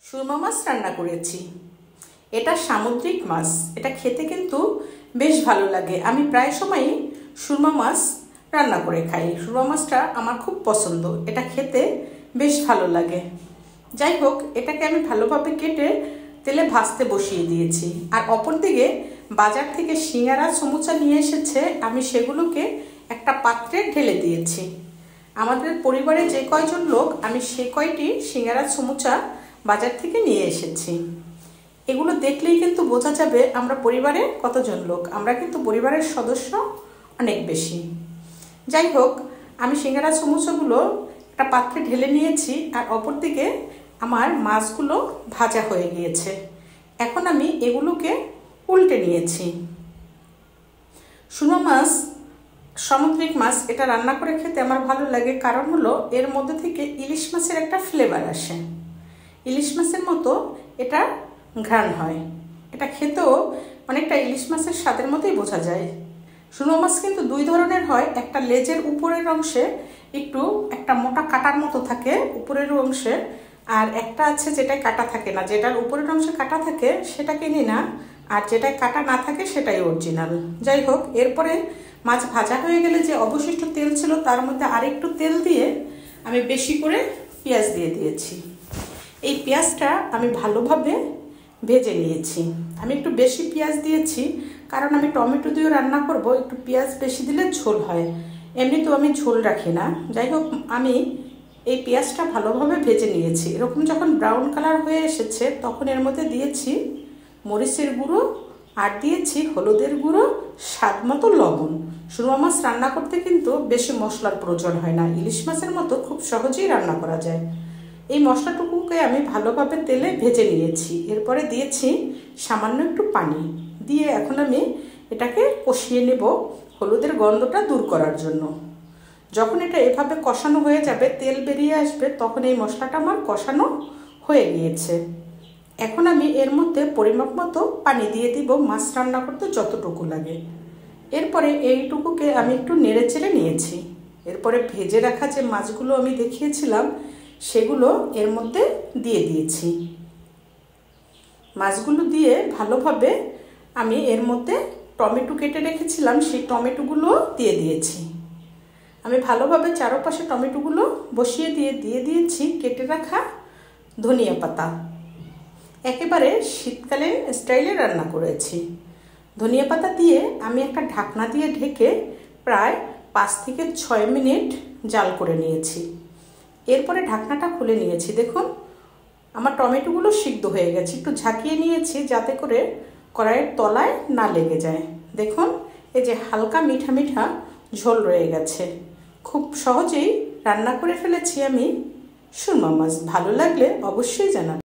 সুরমা মাছ রান্না করেছি। এটা সামুদ্রিক মাছ। এটা খেতে কিন্তু বেশ ভালো লাগে। আমি প্রায় সময়ই সুরমা মাছ রান্না করে খাই। সুরমা মাছটা আমার খুব পছন্দ। এটা খেতে বেশ ভালো লাগে। যাই হোক, এটাকে আমি ভালোভাবে কেটে তেলে ভাজতে বসিয়ে দিয়েছি। আর অপরদিকে বাজার থেকে সিঙ্গারা সমুচা নিয়ে এসেছে, আমি সেগুলোকে একটা পাত্রে ঢেলে দিয়েছি। আমাদের পরিবারে যে কয়জন লোক, আমি সে কয়টি সিঙ্গারা সমুচা বাজার থেকে নিয়ে এসেছি। এগুলো দেখলেই কিন্তু বোঝা যাবে আমরা পরিবারে কতজন লোক। আমরা কিন্তু পরিবারের সদস্য অনেক বেশি। যাই হোক, আমি সিঙ্গারা সমুচাগুলো একটা পাত্রে ঢেলে নিয়েছি। আর অপরদিকে আমার মাছগুলো ভাজা হয়ে গিয়েছে। এখন আমি এগুলোকে উল্টে নিয়েছি। সুরমা মাছ সামুদ্রিক মাছ, এটা রান্না করে খেতে আমার ভালো লাগে। কারণ হলো এর মধ্যে থেকে ইলিশ মাছের একটা ফ্লেভার আসে। ইলিশ মাছের মতো এটা ঘ্রাণ হয়। এটা খেতেও অনেকটা ইলিশ মাছের স্বাদের মতোই বোঝা যায়। সুরমা মাছ কিন্তু দুই ধরনের হয়। একটা লেজের উপরের অংশে একটু একটা মোটা কাটার মতো থাকে উপরের অংশে, আর একটা আছে যেটায় কাটা থাকে না। যেটার উপরের অংশে কাটা থাকে সেটা কিনি না, আর যেটায় কাটা না থাকে সেটাই অরিজিনাল। যাই হোক, এরপরে মাছ ভাজা হয়ে গেলে যে অবশিষ্ট তেল ছিল তার মধ্যে আরেকটু তেল দিয়ে আমি বেশি করে পেঁয়াজ দিয়ে দিয়েছি। এই পেঁয়াজটা আমি ভালোভাবে ভেজে নিয়েছি। আমি একটু বেশি পেঁয়াজ দিয়েছি কারণ আমি টমেটো দিয়ে রান্না করব। একটু পেঁয়াজ বেশি দিলে ঝোল হয়, এমনিতেও আমি ঝোল রাখি না। যাই হোক, আমি এই পেঁয়াজটা ভালোভাবে ভেজে নিয়েছি। এরকম যখন ব্রাউন কালার হয়ে এসেছে তখন এর মধ্যে দিয়েছি মরিচের গুঁড়ো আর দিয়েছি হলুদের গুঁড়ো, স্বাদ মতো লবণ। সুরমা মাছ রান্না করতে কিন্তু বেশি মশলার প্রয়োজন হয় না। ইলিশ মাছের মতো খুব সহজেই রান্না করা যায়। এই মশলাটুকুকে আমি ভালোভাবে তেলে ভেজে নিয়েছি। এরপরে দিয়েছি সামান্য একটু পানি দিয়ে এখন আমি এটাকে কষিয়ে নেব হলুদের গন্ধটা দূর করার জন্য। যখন এটা এভাবে কষানো হয়ে যাবে, তেল বেরিয়ে আসবে, তখন এই মশলাটা আমার কষানো হয়ে গিয়েছে। এখন আমি এর মধ্যে পরিমাপ মতো পানি দিয়ে দিব মাছ রান্না করতে যতটুকু লাগে। এরপরে এইটুকুকে আমি একটু নেড়ে চেড়ে নিয়েছি। এরপরে ভেজে রাখা যে মাছগুলো আমি দেখিয়েছিলাম সেগুলো এর মধ্যে দিয়ে দিয়েছি। মাছগুলো দিয়ে ভালোভাবে আমি এর মধ্যে টমেটো কেটে রেখেছিলাম, সেই টমেটোগুলো দিয়ে দিয়েছি। আমি ভালোভাবে চারপাশে টমেটোগুলো বসিয়ে দিয়ে দিয়েছি কেটে রাখা ধনিয়া পাতা। একেবারে শীতকালীন স্টাইলে রান্না করেছি। ধনিয়া পাতা দিয়ে আমি একটা ঢাকনা দিয়ে ঢেকে প্রায় 5 থেকে 6 মিনিট জাল করে নিয়েছি। এরপরে ঢাকনাটা খুলে নিয়েছি। দেখুন, আমার টমেটোগুলো সিদ্ধ হয়ে গেছে। একটু ঝাঁকিয়ে নিয়েছি যাতে করে কড়াইয়ের তলায় না লেগে যায়। দেখুন, এই যে হালকা মিঠা মিঠা ঝোল রয়ে গেছে। খুব সহজেই রান্না করে ফেলেছি আমি সুরমা মাছ। ভালো লাগলে অবশ্যই জানাবেন।